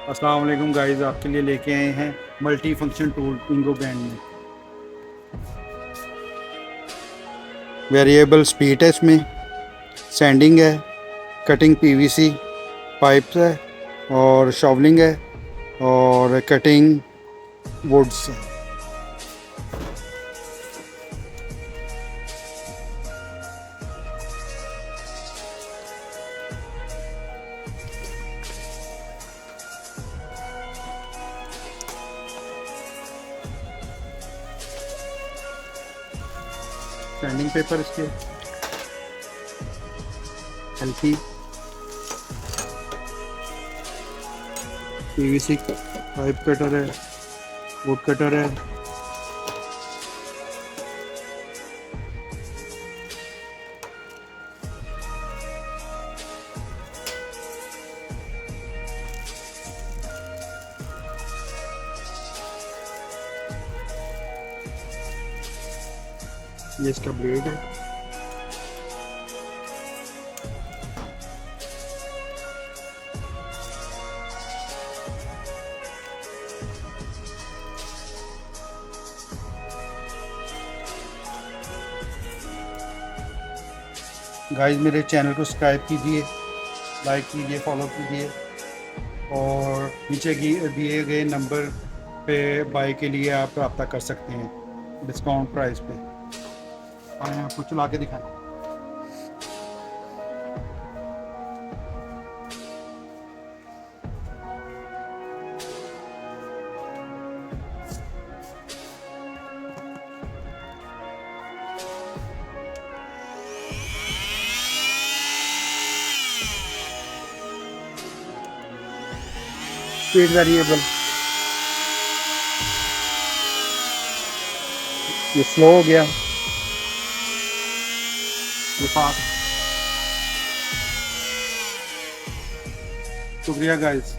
अस्सलाम वालेकुम गाइस, आपके लिए लेके आए हैं मल्टी फंक्शन टूल इंगो ब्रांड में। वेरिएबल स्पीड है इसमें, सैंडिंग है, कटिंग पीवीसी पाइप्स है और शॉवलिंग है और कटिंग वुड्स है। सैंडिंग पेपर इसके, हल्की पीवीसी पाइप कटर है, वुड कटर है, ये इसका ब्लेड है। गाइस मेरे चैनल को सब्सक्राइब कीजिए, लाइक कीजिए, फॉलो कीजिए और नीचे दिए गए नंबर पे बाय के लिए आप रब्ता कर सकते हैं डिस्काउंट प्राइस पे। आए आपको चला के दिखाएं। स्पीड वेरिएबल, ये स्लो हो गया, ये फास्ट। शुक्रिया गाइस।